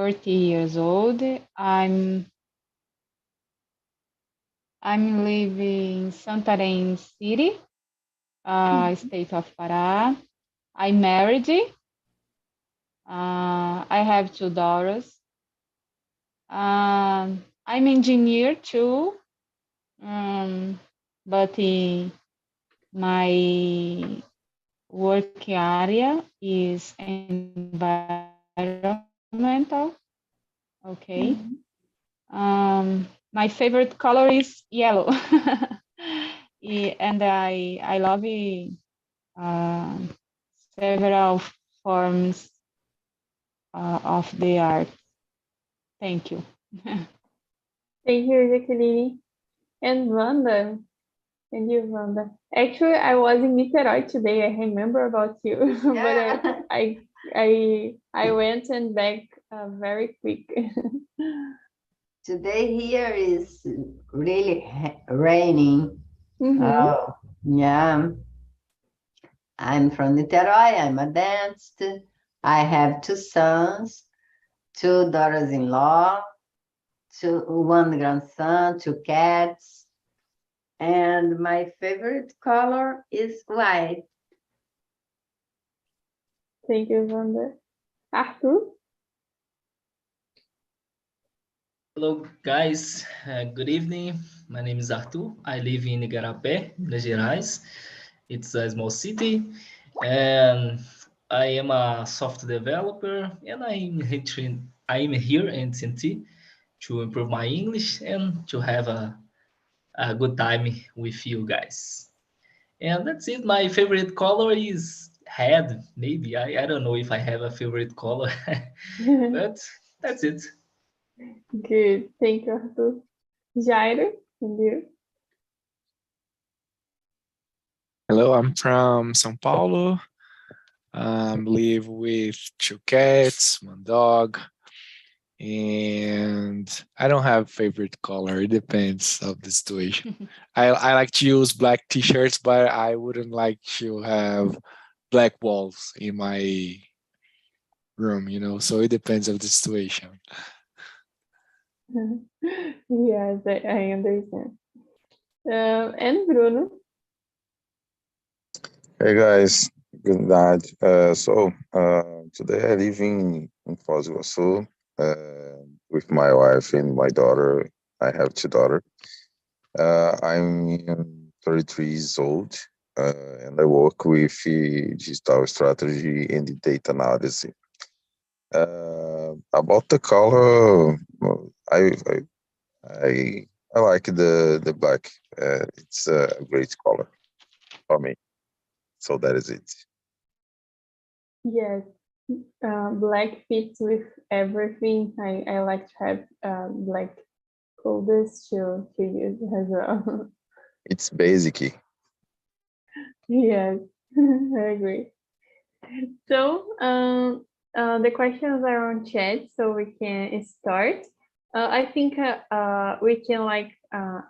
40 years old. I'm living in Santarém City, state of Pará. I'm married. I have 2 daughters. I'm engineer too, but my work area is environmental. Okay. My favorite color is yellow. And I love several forms of the art. Thank you. Thank you, Jacqueline. And Wanda. And you, Wanda. Actually, I was in Niterói today. I remember about you, Yeah. but I went and back very quick. Today here is really raining. Oh, yeah. I'm from Niterói. I'm a dentist. I have 2 sons, 2 daughters-in-law, one grandson, 2 cats. And my favorite color is white. Thank you, Wanda. Arthur? Hello, guys. Good evening. My name is Arthur. I live in Igarapé, Minas Gerais. It's a small city, and I am a software developer, and I'm here in TNT to improve my English and to have a good time with you guys. And that's it. My favorite color is red. Maybe I don't know if I have a favorite color, but that's it. Good. Thank you, Arthur. Jairo, and you? Hello, I'm from São Paulo. Live with 2 cats, 1 dog, and I don't have favorite color. It depends of the situation. I like to use black t-shirts, but I wouldn't like to have black walls in my room, so it depends of the situation. Yes, I understand. And Bruno? Hey guys, good night. Today I live in Foz do Iguaçu with my wife and my daughter. I have 2 daughters. I'm 33 years old and I work with digital strategy and data analysis. About the color, I like the black. It's a great color for me. So that is it. Yes, black fits with everything. I like to have black clothes to use as well. It's basic. Yes, I agree. So the questions are on chat, so we can start. I think we can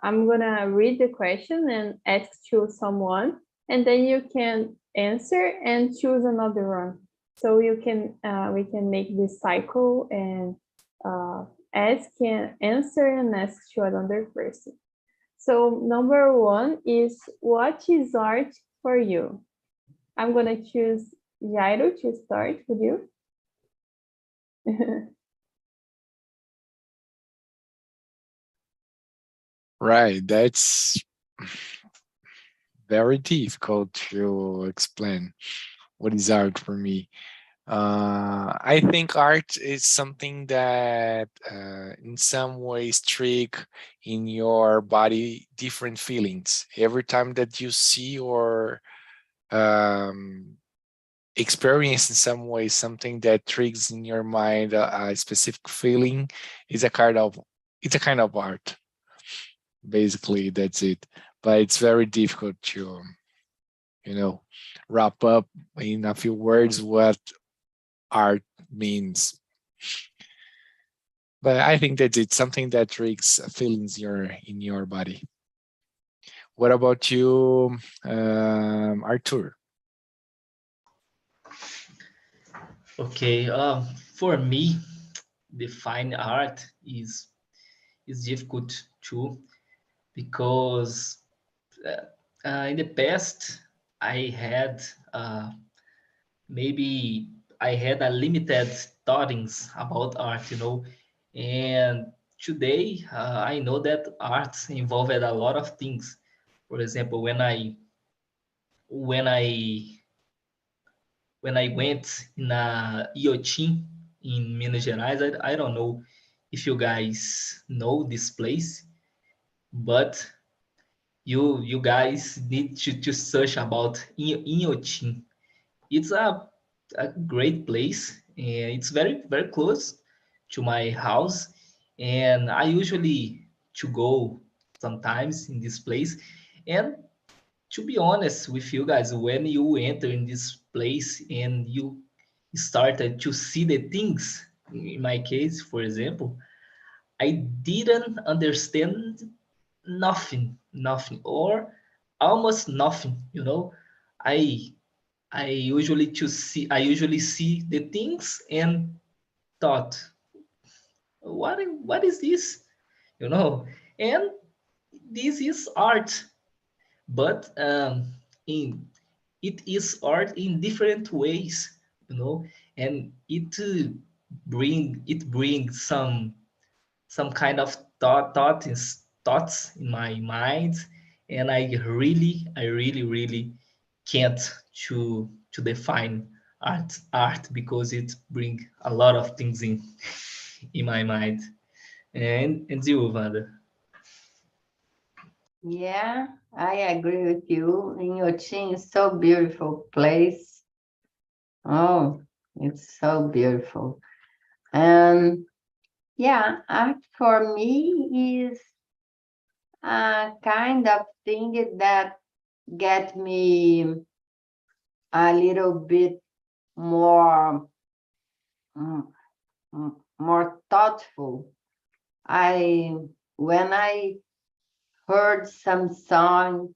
I'm gonna read the question and ask to someone, and then you can answer and choose another one. So we can make this cycle and ask and answer and ask to another person. So number 1 is, what is art for you? I'm gonna choose Jairo to start with you. Right, that's very difficult to explain what is art for me. I think art is something that in some ways trigger in your body different feelings. Every time that you see or experience in some way something that triggers in your mind a specific feeling is a kind of art. Basically, that's it. But it's very difficult to, wrap up in a few words what art means. But I think that it's something that triggers feelings in your body. What about you, Arthur? Okay, for me, define art is difficult too, because in the past I had maybe I had a limited thoughts about art, and today I know that art involved a lot of things. For example, when I when I went in a Iotim in Minas Gerais, I don't know if you guys know this place, but you guys need to search about Iotim. It's a great place, and it's very very close to my house, and I usually to go sometimes in this place. And to be honest with you guys, when you enter in this place and you started to see the things, in my case, for example, I didn't understand nothing, or almost nothing. I I usually see the things and thought, what is this? You know, and this is art, but in it is art in different ways, and it brings some kind of thoughts in my mind, and I really can't to define art because it bring a lot of things in my mind. And you, Wanda? Yeah, I agree with you. Inhotim is so beautiful place. Oh, it's so beautiful. And yeah, art for me is a kind of thing that get me a little bit more more thoughtful. I when I heard some song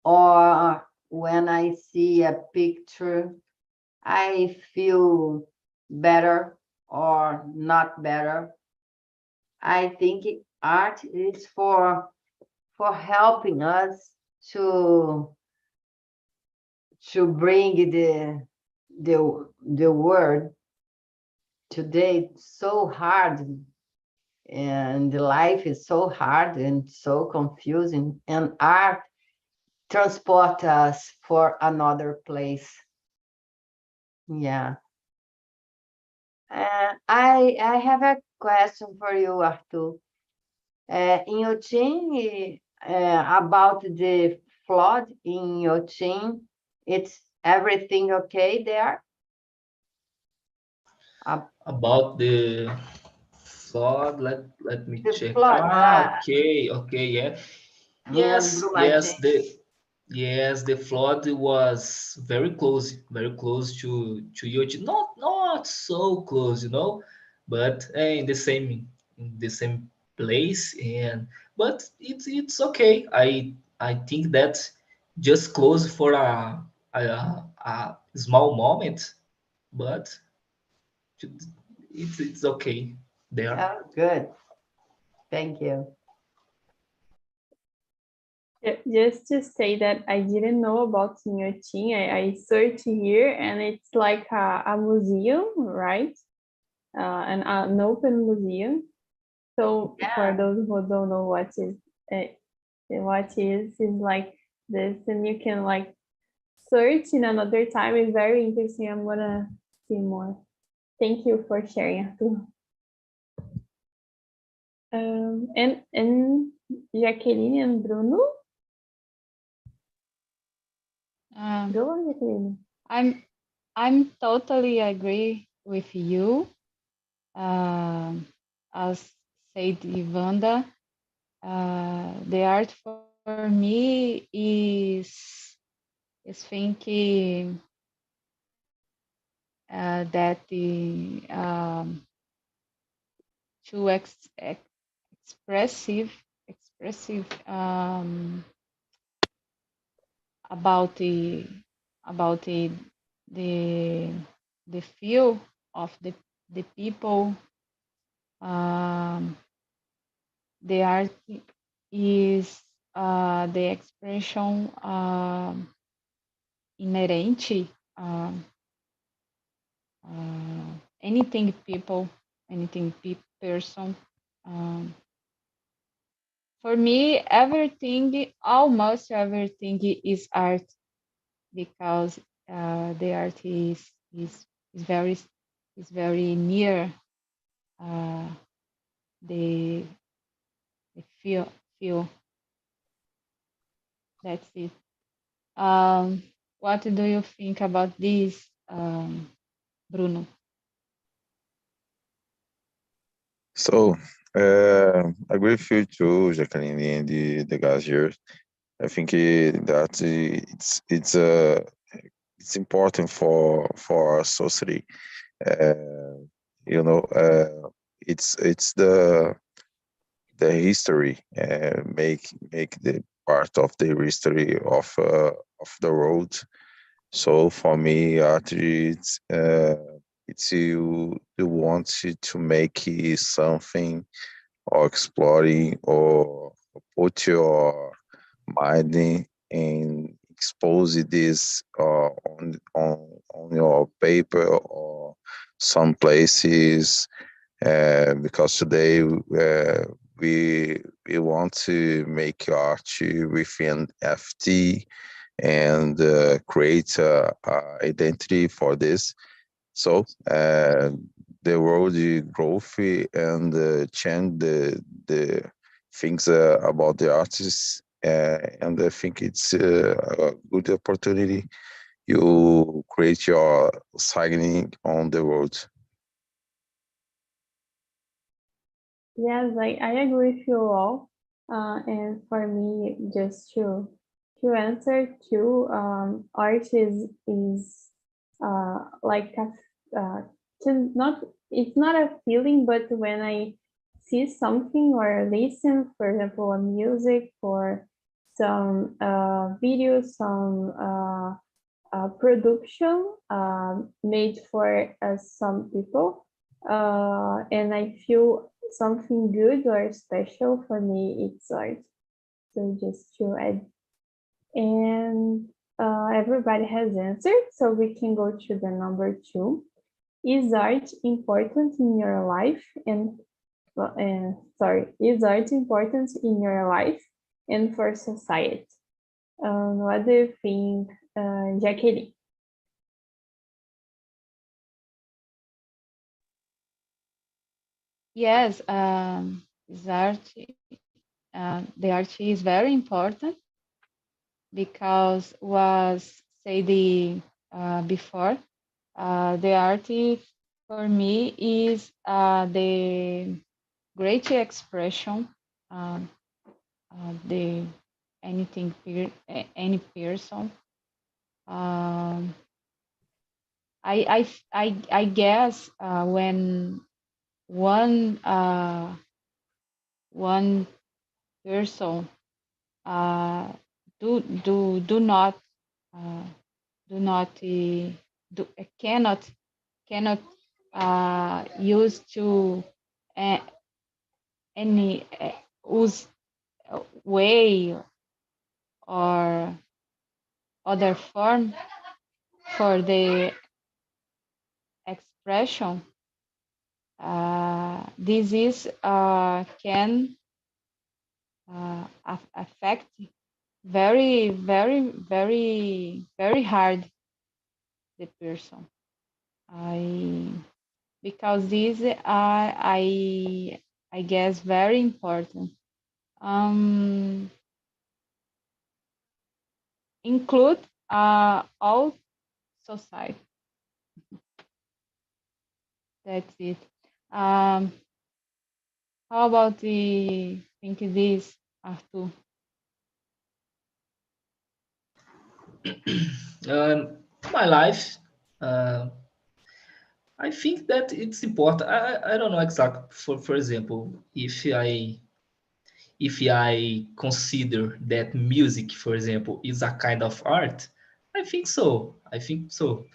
or when I see a picture, I feel better or not better. I think art is for helping us to bring the word today. It's so hard, and life is so hard and so confusing, and art transport us for another place. Yeah. I have a question for you, Arthur. In your team, about the flood in your team, it's everything okay there? About the flood, let me The check. flood Okay, yeah. in Yes, the flood was very close to Yochi. Not so close, but in the same place. And but it's okay. I think that just close for a small moment, but it's okay there. Oh, good. Thank you. Just to say that I didn't know about Inhotim. I searched here, and it's like a museum, right? An open museum. So for those who don't know what is like this, and you can like search in another time. It's very interesting. I'm gonna see more. Thank you for sharing, Arthur. And Jacqueline and Bruno. Go on, Jacqueline. I'm totally agree with you. As said Ivanda, the art for me is thinking that the too expressive about the the feel of the people, the art is the expression inerente, anything people, anything person. For me, everything, almost everything is art, because the art is very near the feel. That's it. What do you think about this, Bruno? So, agree with you too, Jacqueline, and the guys here. I think that it's important for our society. You know, it's the history, make the part of the history of the road. So for me, art it's you want to make something, or exploring, or put your mind in and expose this on your paper or some places, because today we want to make art within FT and create identity for this. So the world growth and change the things about the artists, and I think it's a good opportunity you create your signing on the world. Yes, I agree with you all. And for me, just to answer to art is like not, it's not a feeling, but when I see something or listen, for example, a music or some video, some production made for some people, and I feel something good or special, for me it's art. So just to add, and everybody has answered, so we can go to the number 2. Is art important in your life? And is art important in your life and for society? What do you think, Jacqueline? Yes, is art. The art is very important, because was said before. The art for me is the great expression, the anything any person. I guess when one one person do not do not do cannot use to any use way or other form for the expression. This is can affect very hard the person. Because these are I guess very important. Include all society. That's it. How about the think this, Arthur? My life, I think that it's important. I don't know exactly. For example, if I consider that music, for example, is a kind of art, I think so. I think so.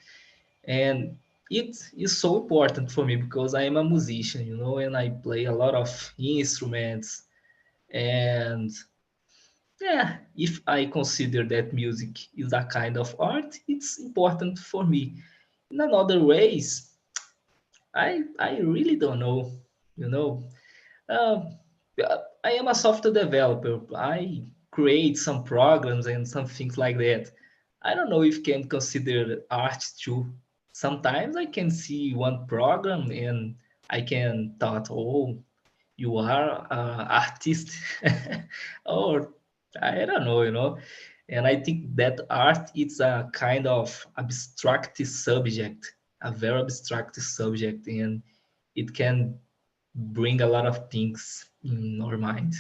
And it is so important for me because I am a musician, and I play a lot of instruments. And yeah, if I consider that music is a kind of art, it's important for me. In another ways, I really don't know. You know, uh, I am a software developer. I create some programs and some things like that. I don't know if can consider art too. Sometimes I can see one program and I can thought, oh, you are an artist, or I don't know, And I think that art is a kind of abstract subject, a very abstract subject, and it can bring a lot of things in our mind.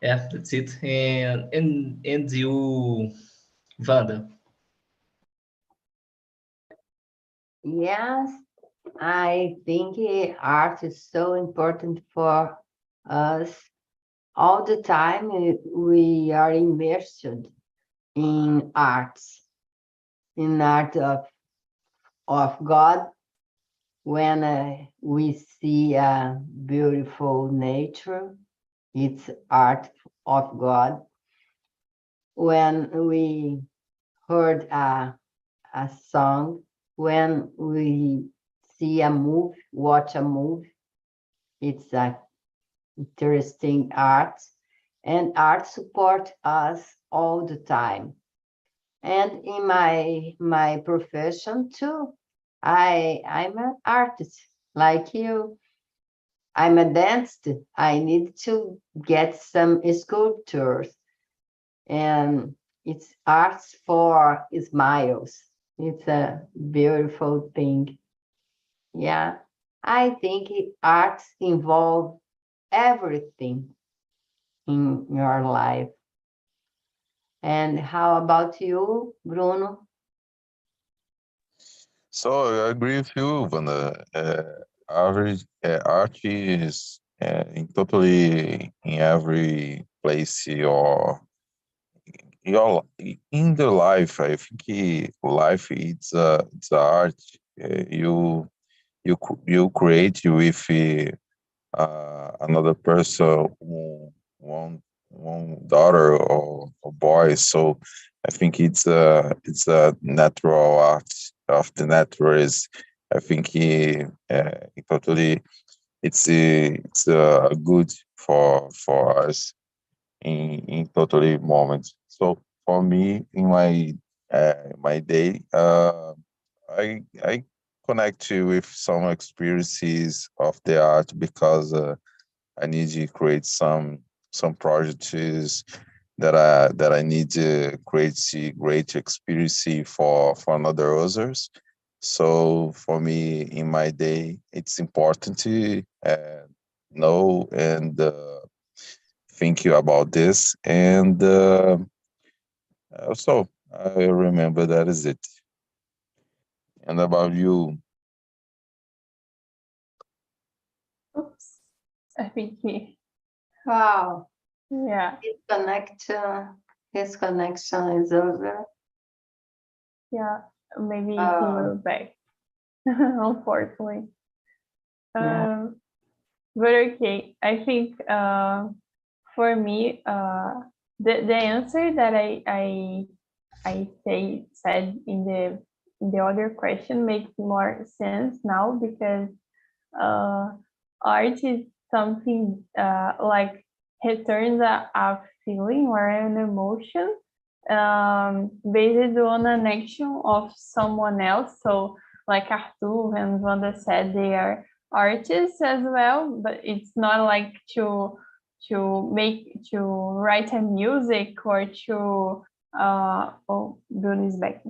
Yeah, that's it. And you, Wanda. Yes, I think art is so important for us. All the time we are immersed in arts, in art of God. When we see a beautiful nature, it's art of God. When we heard a song, when we see a movie, watch a movie, it's a interesting art, and art support us all the time. And in my profession too, I'm an artist like you. I'm a dancer. I need to get some sculptures, and it's arts for smiles. It's a beautiful thing. Yeah, I think arts involve everything in your life. And how about you, Bruno? So I agree with you, Vanda. Art is in every place in the life. I think life it's art. You create with another person, one daughter or boy. So I think it's a natural art of the nature. Is I think he totally it's good for us in totally moments. So for me, in my day, I connect with some experiences of the art because I need to create some projects that I need to create a great experience for another users. So for me, in my day, it's important to know and think about this. And also, I remember that is it. And about you? Oops. I think Wow, yeah, his connection is over. yeah. Maybe he Oh. will back, unfortunately. Yeah. But okay, I think for me, the answer that I said in the other question makes more sense now, because uh, art is something like returns a feeling or an emotion based on an action of someone else. So like Arthur and Wanda said, they are artists as well, but it's not like to write a music or to Bruno is back.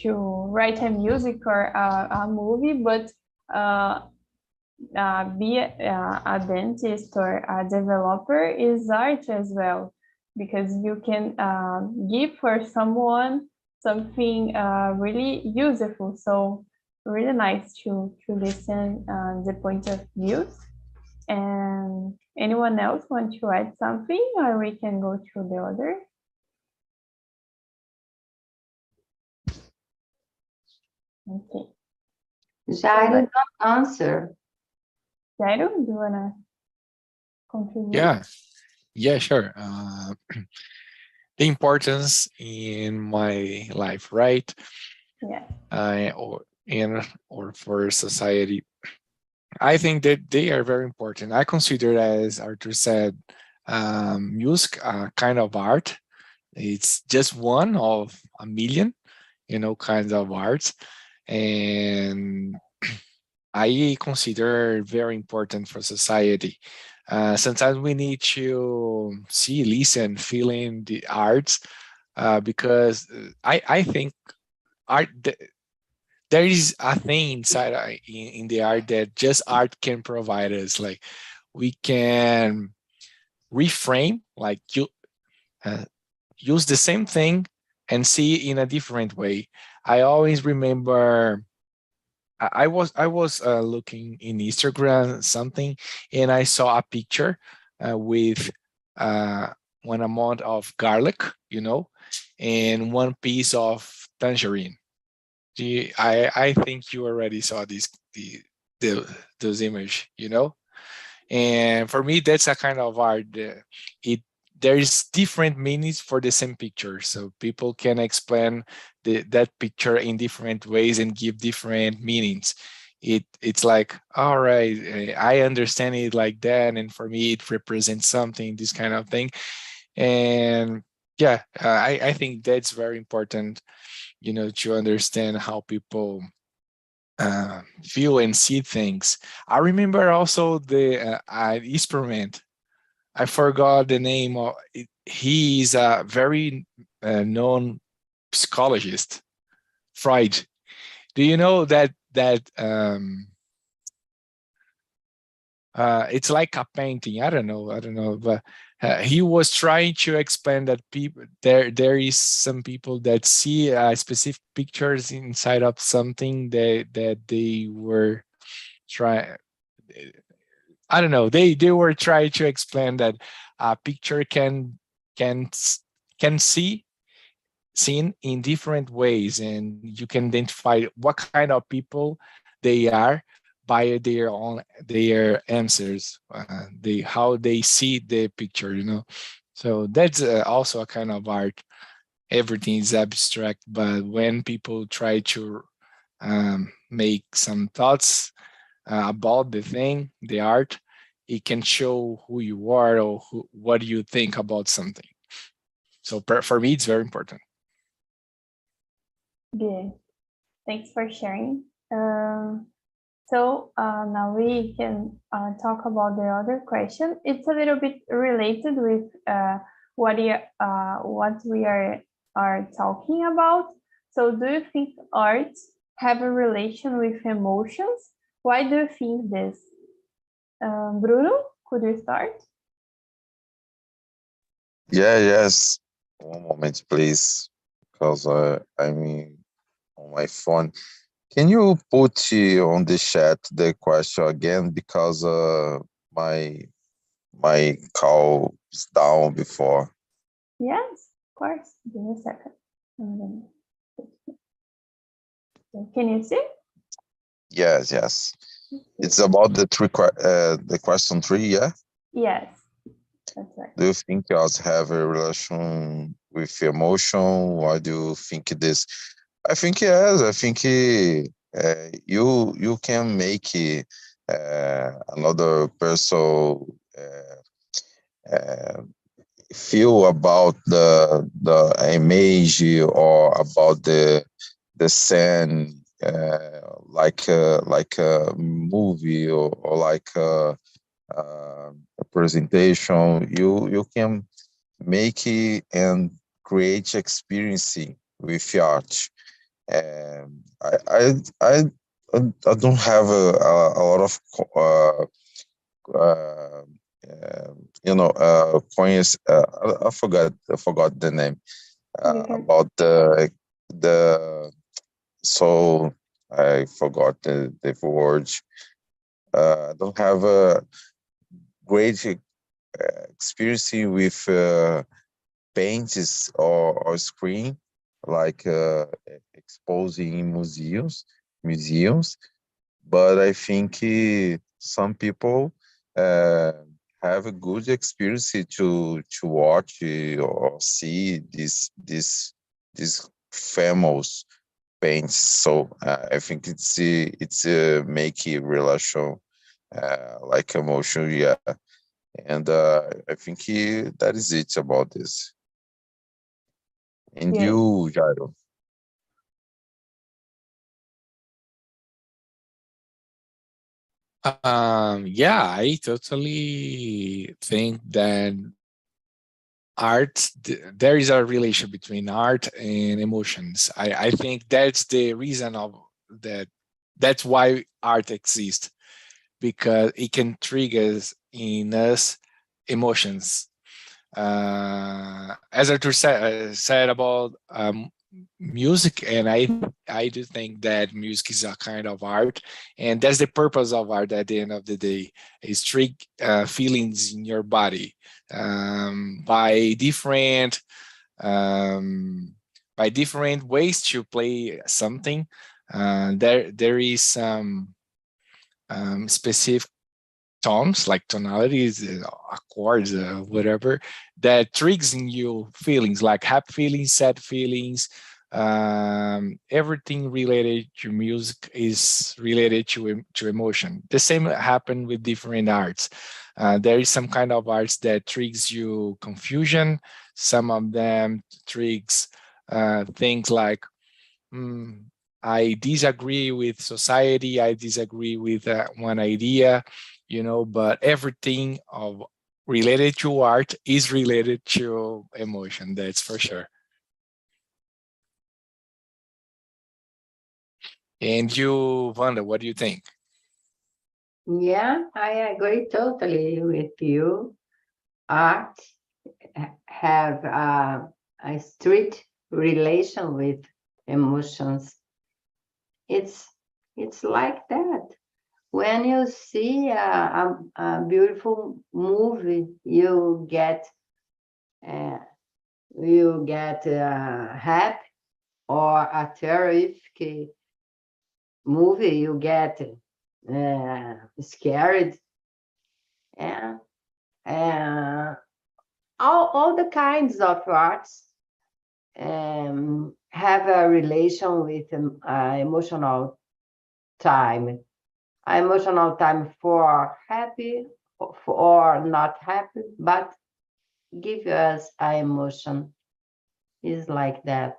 To write a music or a movie, but be a dentist or a developer is art as well, because you can give for someone something really useful. So really nice to listen the point of views. And anyone else want to add something, or we can go to the other? Okay. Jairo don't answer. Jairo, do you wanna contribute? Yeah, sure. The importance in my life, right? Yeah. Or for society. I think that they are very important. I consider, as Arthur said, music kind of art. It's just one of a million, kinds of arts, and I consider very important for society. Sometimes we need to see, listen, feel in the arts, because I think art. There is a thing inside in the art that just art can provide us. Like we can reframe, like you use the same thing and see it in a different way. I always remember I was looking in Instagram something, and I saw a picture with uh, one amount of garlic, and one piece of tangerine. I think you already saw the those image, and for me that's a kind of art. It There is different meanings for the same picture, so people can explain that picture in different ways and give different meanings. It's like, all right, I understand it like that, and for me it represents something, this kind of thing. And yeah, I think that's very important, to understand how people feel and see things. I remember also the experiment. I forgot the name of it. He is a very known psychologist, Freud. Do you know that it's like a painting? I don't know, but he was trying to explain that people there is some people that see specific pictures inside of something that they were trying. I don't know. They were trying to explain that a picture can can see seen in different ways, and you can identify what kind of people they are by their answers, they how they see the picture. So that's also a kind of art. Everything is abstract, but when people try to make some thoughts about the art, it can show who you are or what you think about something. So for me, it's very important. Good. Thanks for sharing. So now we can talk about the other question. It's a little bit related with what we are talking about. So do you think arts have a relation with emotions? Why do you think this? Bruno, could you start? Yes. One moment, please, because I'm on my phone. Can you put on the chat the question again, because my call is down before. Yes, of course. Give me a second. Can you see? Yes. It's about the question 3, yeah? Yes, that's right. Do you think arts have a relation with emotion? Why do you think this? I think yes. I think you can make another person uh, feel about the image, or about the scene, like a movie, or like a presentation. You can make it and create experience with art. And I don't have a lot of uh, points. I forgot the name about the. So I forgot the word. I don't have a great experience with paints or screen, like exposing in museums. But I think some people uh, have a good experience to watch or see this famous paints. So I think it's make a relation like emotion, yeah. And I think that is it about this. And Yes. you, Jairo? Yeah, I totally think that there is a relation between art and emotions. I think that's the reason of that. That's why art exists, because it can trigger in us emotions. As Arthur said about music, and I do think that music is a kind of art, and that's the purpose of art. At the end of the day, is trigger feelings in your body by um, different ways to play something. There is some specific tones, like tonalities, accords, whatever, that triggers in you feelings, like happy feelings, sad feelings. Everything related to music is related to emotion. The same happened with different arts. There is some kind of arts that triggers you confusion. Some of them triggers things like, mm, I disagree with society, I disagree with one idea, but everything of related to art is related to emotion, that's for sure. And you, Wanda, what do you think? Yeah, I agree totally with you. Art have a strict relation with emotions. It's like that. When you see a beautiful movie, uh, you get happy, or a terrific movie, you get scared, and all the kinds of arts have a relation with emotional time. Emotional time for happy or not happy, but give us an emotion. Is like that.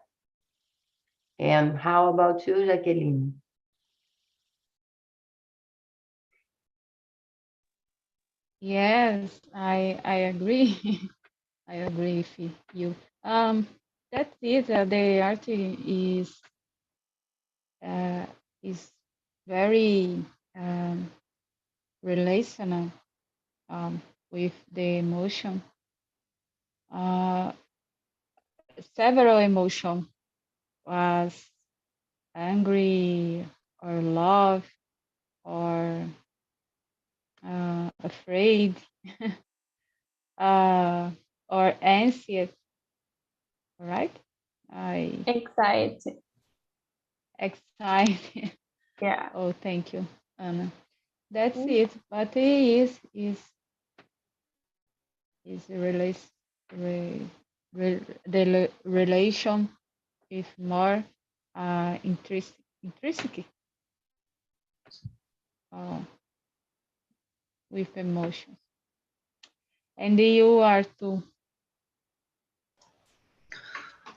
And how about you, Jacqueline? Yes, I agree. I agree with you. Um, that's it. The art uh, is very relational with the emotion. Uh, Several emotion was angry or love or afraid uh, or anxious, right? I Anxiety. excited. Yeah. Oh, thank you, Anna. That's Mm. it. But it is a the relation is more intrinsic uh, with emotions. And you are too,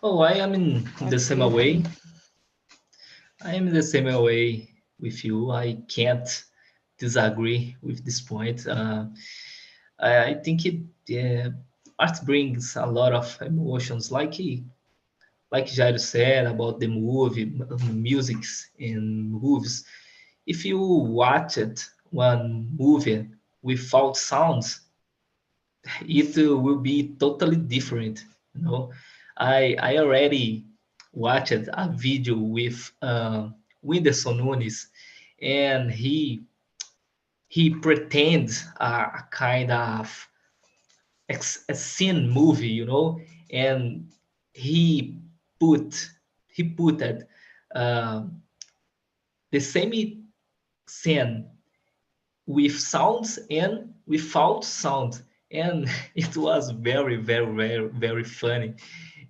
Oh, I am in the same Arthur. way. I am in the same way with you. I can't disagree with this point. I think art brings a lot of emotions, like Jairo said about the musics in movies. If you watch it one movie without sounds, it will be totally different. You know, I already watched a video with Whindersson Nunes, and he pretends a kind of a scene movie, and he put he put uh, the same scene with sounds and without sound, and it was very, very, very, very funny.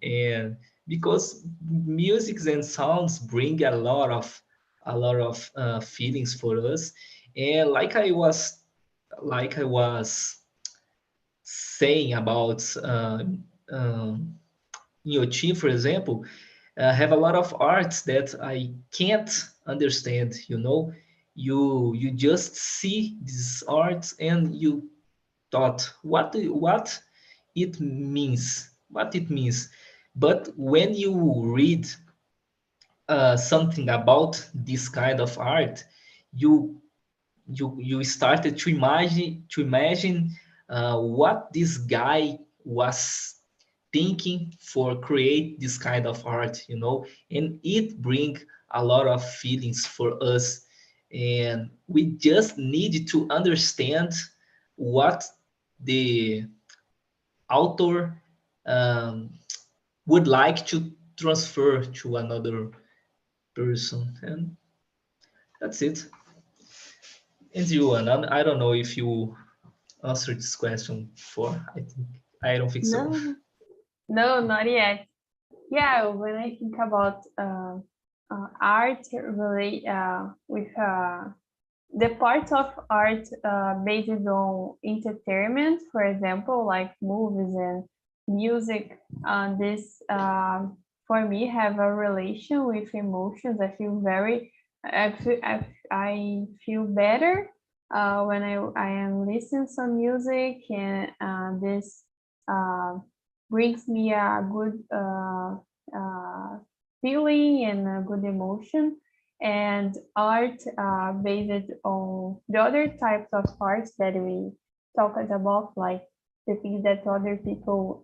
And because music and sounds bring a lot of feelings for us, and like I was saying about in your team, for example, have a lot of arts that I can't understand. You just see these arts and you thought what it means. But when you read something about this kind of art, you you started to imagine what this guy was thinking for create this kind of art, and it bring a lot of feelings for us, and we just need to understand what the author um, would like to transfer to another person, and that's it. And you, Anna, I don't know if you answered this question before. I don't think so. No, no, not yet. Yeah, when I think about art relate with the parts of art based on entertainment, for example, like movies and music, this for me have a relation with emotions. I feel better when I am listening some music, and this uh, brings me a good feeling and a good emotion. And art based on the other types of arts that we talked about, like the things that other people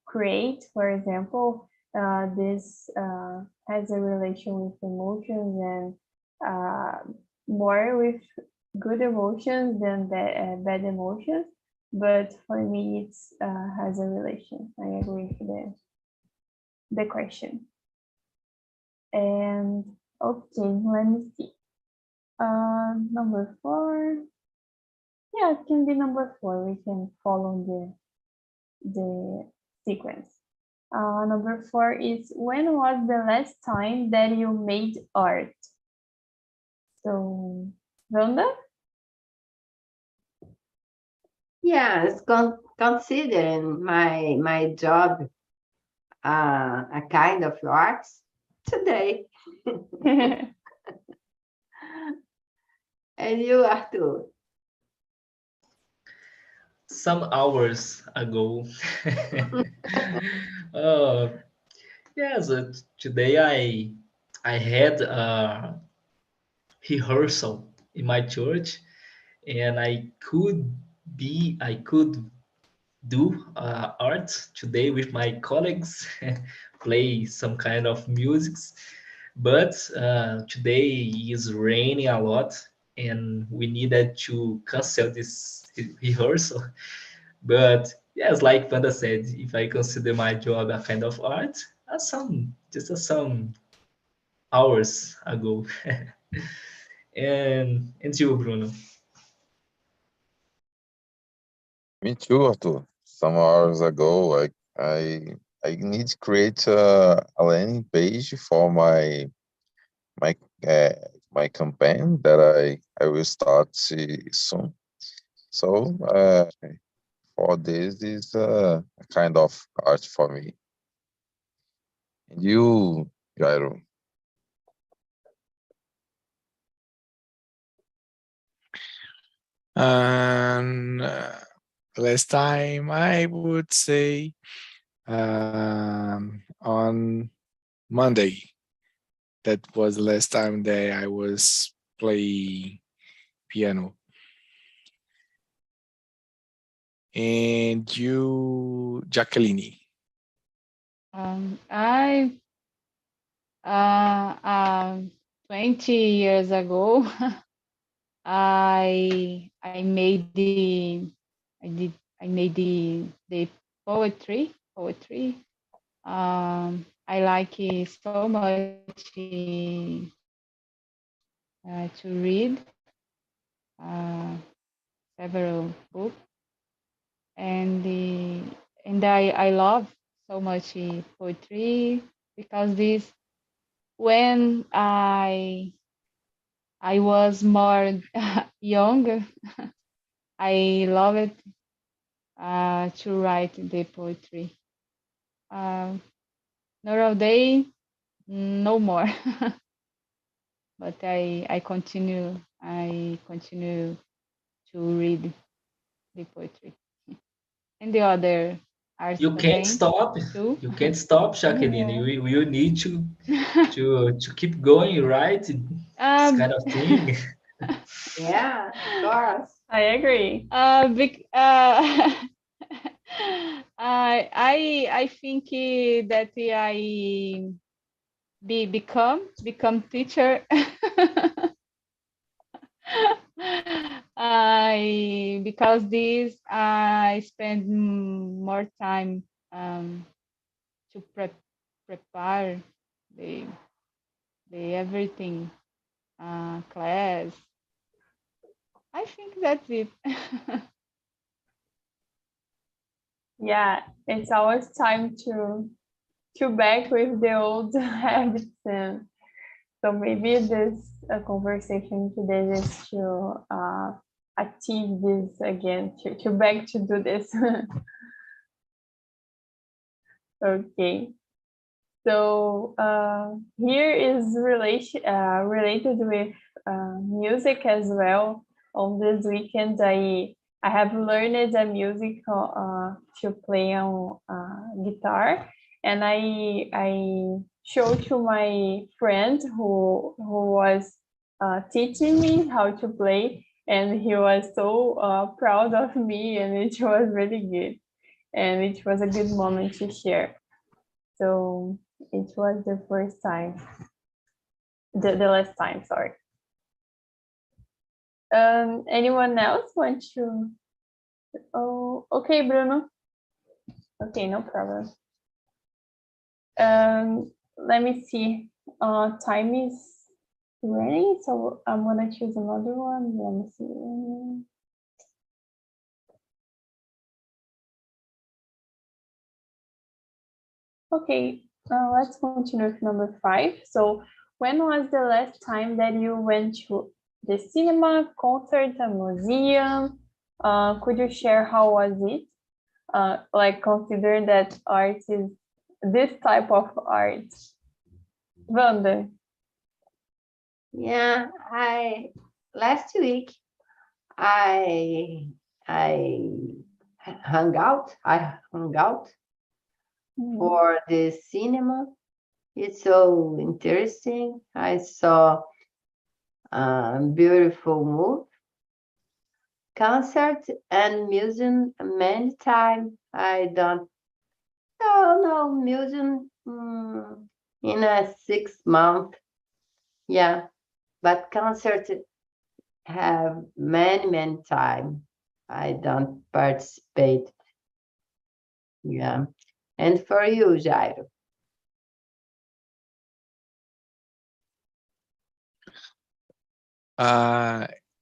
create, for example, this has a relation with emotions, and more with good emotions than bad emotions. But for me, it's has a relation. I agree with the question. And okay, let me see. Number 4. Yeah, it can be number 4. We can follow the sequence. Number 4 is, when was the last time that you made art? So, Rhonda? Yes, considering my job a kind of arts today. And you, Arthur? Some hours ago. uh, yes, today I had a rehearsal in my church, and I could do art today with my colleagues, play some kind of musics. But today is raining a lot, and we needed to cancel this rehearsal. But yes, like Panda said, if I consider my job a kind of art, some hours ago. And you, Bruno? Me too, Arthur. Some hours ago, I need to create a landing page for my uh, my campaign that I will start soon. So for this is a kind of art for me. And you, Jairo? And last time I would say on Monday. That was the last time that I was playing piano. And you, Jacqueline? I 20 years ago, I made the poetry. I like it so much to read. several books, and I love so much poetry because this when I was more young, I love it to write the poetry. Nowadays, no more. But I continue to read the poetry and the other arts You can't também stop. too. You can't stop, Jacqueline. You need to keep going, right? This Um, kind of thing. Yeah, of course. I agree. I think that I become teacher. I because this I spend more time to prepare the everything class. I think that's it. Yeah, it's always time to back with the old habits, and so maybe this conversation today is to achieve this again, to back to do this. Okay. So here is related with music as well. On this weekend, I have learned a music to play on guitar, and I showed to my friend who was teaching me how to play, and he was so proud of me, and it was really good, and it was a good moment to share. So it was the first time, the last time, sorry. Anyone else want to? Oh, okay, Bruno. Okay, no problem. Let me see. Time is running, so I'm gonna choose another one. Let me see. Okay, let's continue with number 5. So when was the last time that you went to the cinema, concert, a museum? Could you share how was it? Like considering that art is this type of art. Wanda. Yeah, last week I hung out. I hung out for the cinema. It's so interesting. I saw a beautiful movie, concert, and museum many times. I don't no museum in a 6 month. Yeah, but concert have many time. I don't participate. Yeah. And for you, Jairo?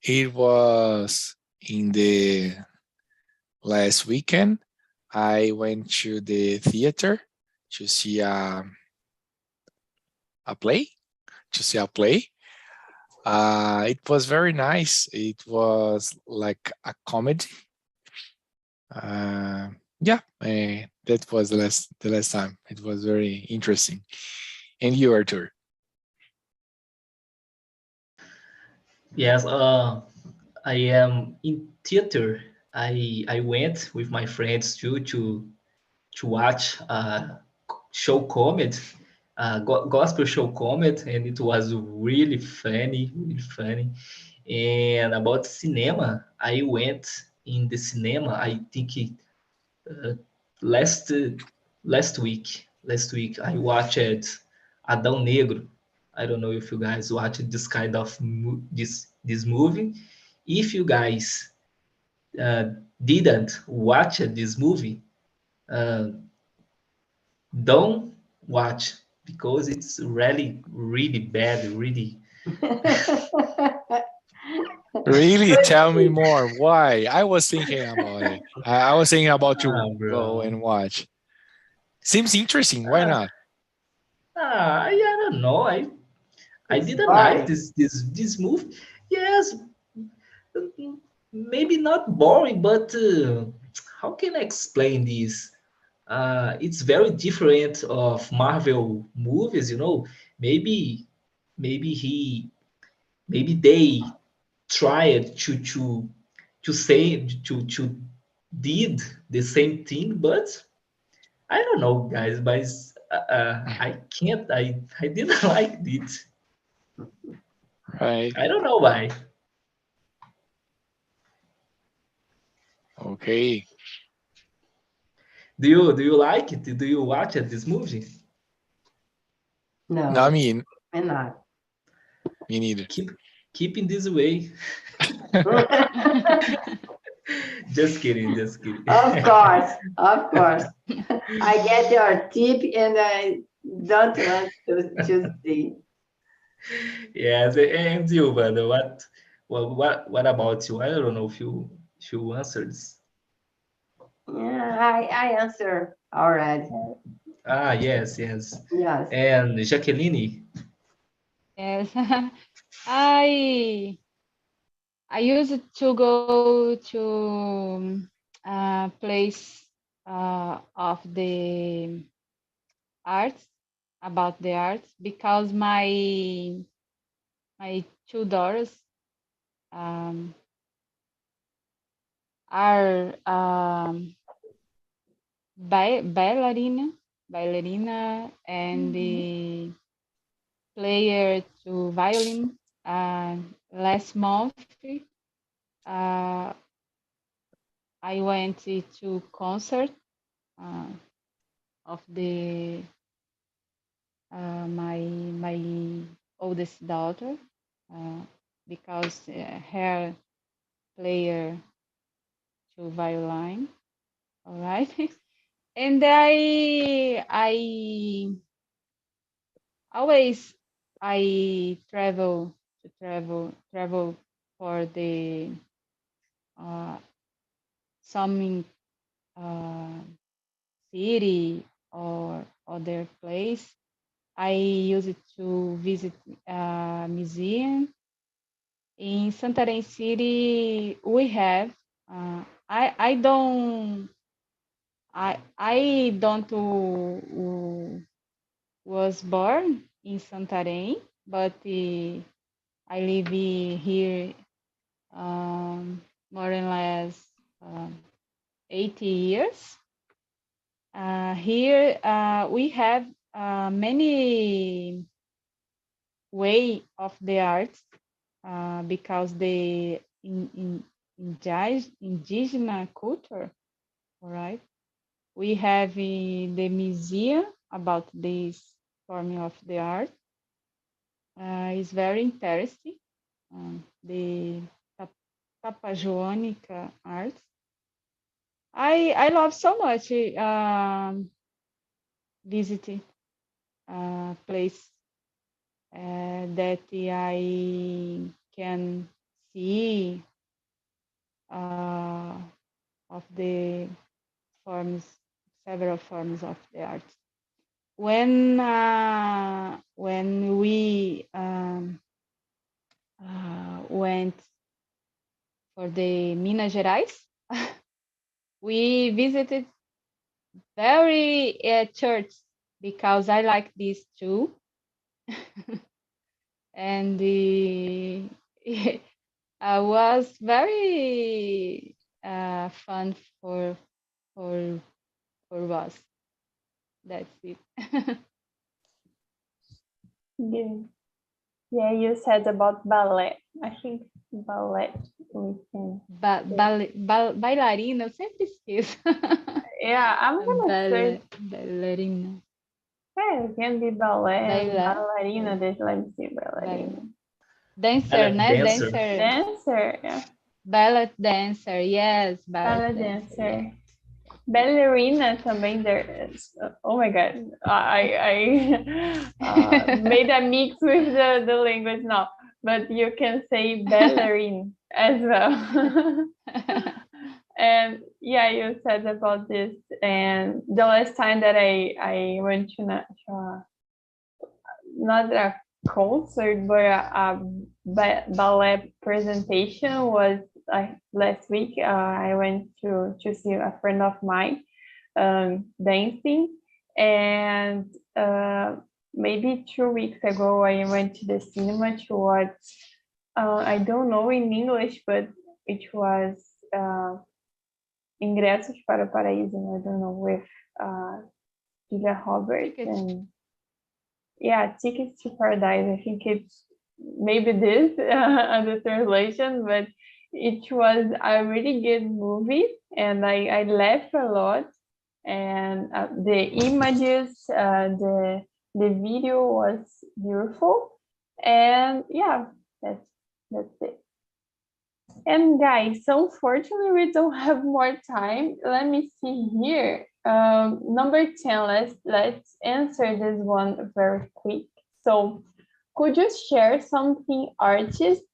It was in the last weekend. I went to the theater to see a play. It was very nice. It was like a comedy. Yeah, that was the last time. It was very interesting. And you, Arthur? Yes, I am in theater. I went with my friends to watch a show comedy, gospel show comedy, and it was really funny, really funny. And about cinema, I went in the cinema. I think last last week. Last week I watched Adão Negro. I don't know if you guys watched this kind of this movie. If you guys didn't watch this movie, uh, don't watch because it's really really bad, really Really? Tell me more. Why? I was thinking about it. I was thinking about to Ah, go bro. and watch. Seems interesting. Why not? I don't know. I It's didn't like boring. this movie. Yes, maybe not boring, but how can I explain this? It's very different of Marvel movies, you know. Maybe maybe he maybe they tried to say to did the same thing, but I don't know, guys. But I can't. I didn't like it. Right. I don't know why. Okay. Do you like it? Do you watch it, this movie? No, I No, mean, I'm not. me neither. Keep in this way. Just kidding. Just kidding. Of course, of course. I get your tip and I don't want to see. Yes, and you, brother, what about you? I don't know if you answered this. Yeah, I answer already. Ah, yes, yes. Yes. And Jacqueline, Yes. I I used to go to place of the arts about the arts because my two daughters um, are ballerina and the player to violin. Last month, uh, I went to concert uh, of the my oldest daughter uh, because her player to violin. All right, and I always I travel for the uh, some uh, city or other place. I used to visit a museum in Santarém City. We have. I don't was born in Santarém, but I live here more or less um, 80 years. Here we have many way of the arts because the indigenous culture, all right? We have the museum about this form of the art. It's very interesting. The Tapajonica arts. I love so much visiting place that I can see of the forms, several forms of the art. When we went for the Minas Gerais, we visited very church because I like this too, and was very fun for for us. That's it. Yeah. Yeah, you said about ballet. I think ballet we can. Bailarina, eu sempre esqueço. Yeah, I'm gonna say Bailarina. yeah, it can be ballet, ballerina. Let me see, ballerina. Dancer, né? Dancer. Dancer, yeah. Ballet dancer, yes. Ballet dancer. Ballerina também there is. Oh my god, I made a mix with the language now. but you can say ballerine as well. And yeah, you said about this, and the last time that I went to not a concert, but a ballet presentation was last week. I went to see a friend of mine dancing, and maybe 2 weeks ago I went to the cinema to watch. I don't know in English, but it was Ingressos para o Paraíso. I don't know, with Julia Roberts and yeah, Tickets to Paradise. I think it's maybe this the translation, but it was a really good movie, and I laughed a lot. And the images, the video was beautiful, and yeah, that's it. And guys, so unfortunately we don't have more time. Let me see here. Number 10, let's answer this one very quick. So could you share something artist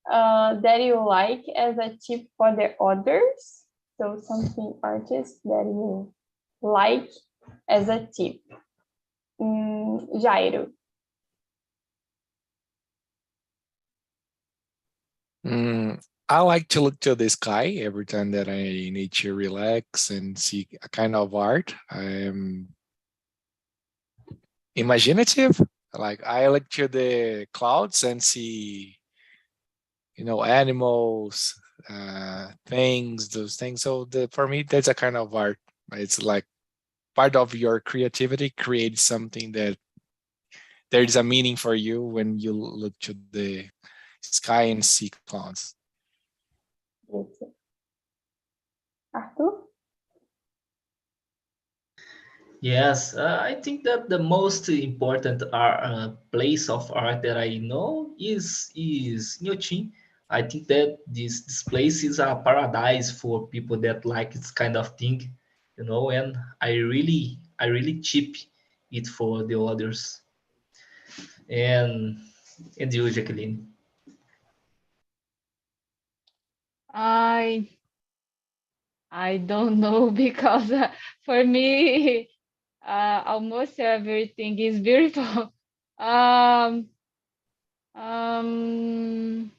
that you like as a tip for the others? So something artist that you like as a tip. Jairo. I like to look to the sky every time that I need to relax and see a kind of art. I am imaginative. Like I look to the clouds and see, animals, things, those things. So for me, that's a kind of art. It's like part of your creativity creates something that there is a meaning for you when you look to the sky and see clouds. Arthur? Yes, I think that the most important place of art that I know is Inhotim. I think that this place is a paradise for people that like this kind of thing, and I really cheap it for the others. And you, Jacqueline. I don't know because for me almost everything is beautiful. um, um,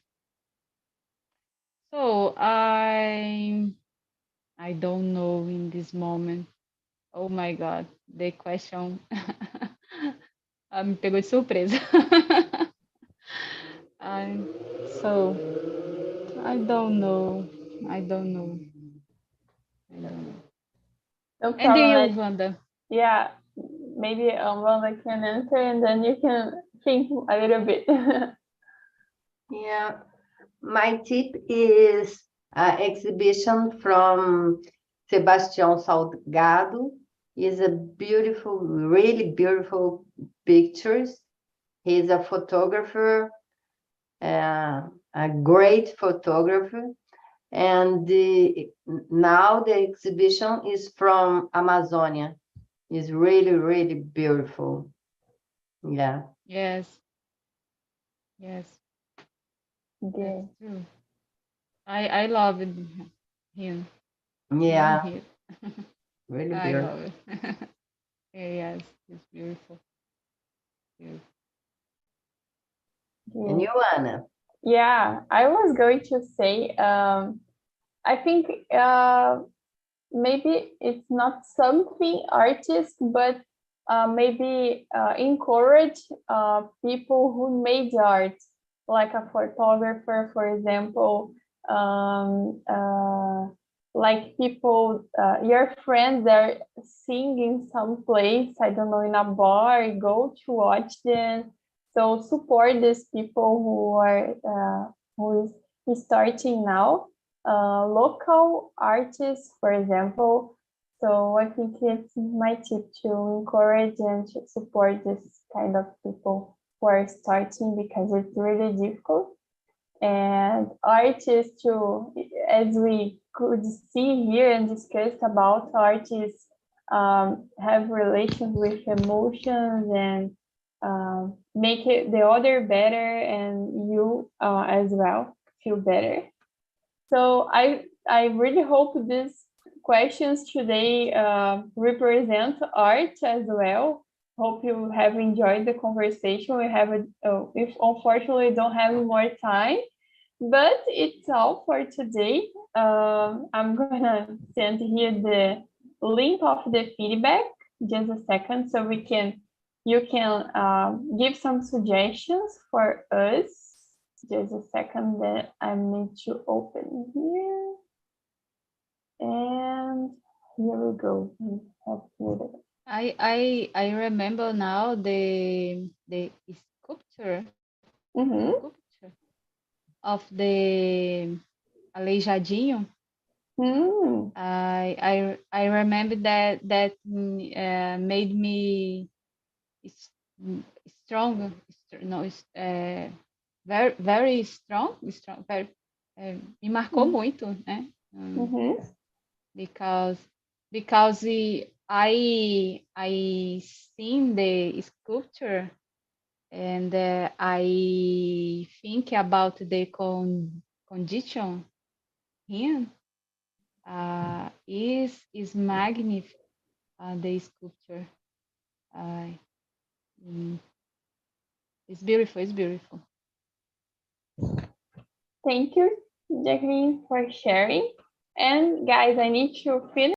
so I don't know in this moment. Oh my God, the question me pegou de surpresa. So I don't know. I don't know. No And do problem. you, Wanda? Yeah, maybe Wanda can answer, and then you can think a little bit. Yeah, my tip is an exhibition from Sebastião Salgado. Is a beautiful, really beautiful pictures. He's a photographer, a great photographer. And now the exhibition is from Amazonia. It's really, really beautiful. Yeah. Yes. Yes. Okay. That's true. I love him. Yeah. Him. Really I beautiful. love it. Yes, it's beautiful. Beautiful. And you, Anna? Yeah, I was going to say, I think maybe it's not something artist, but maybe encourage people who made art, like a photographer, for example, like people, your friends are singing some place, I don't know, in a bar, go to watch them. So support these people who are who is starting now. Local artists, for example. So I think it's my tip to encourage and to support this kind of people who are starting, because it's really difficult. And artists too, as we could see here and discuss about, artists have relations with emotions, and make it the other better and you as well feel better. So I really hope these questions today represent art as well. Hope you have enjoyed the conversation. We have, if unfortunately don't have more time, but it's all for today. I'm gonna send here the link of the feedback. Just a second, so you can give some suggestions for us. Just a second that I need to open here. And here we go. We have here I remember now the sculpture sculpture of the Aleijadinho. I remember that made me strong. No, very very strong. Very, me marcou muito, né? Because I seen the sculpture and I think about the condition here is magnificent, the sculpture. It's beautiful. It's beautiful. Thank you, Jacqueline, for sharing. And guys, I need to finish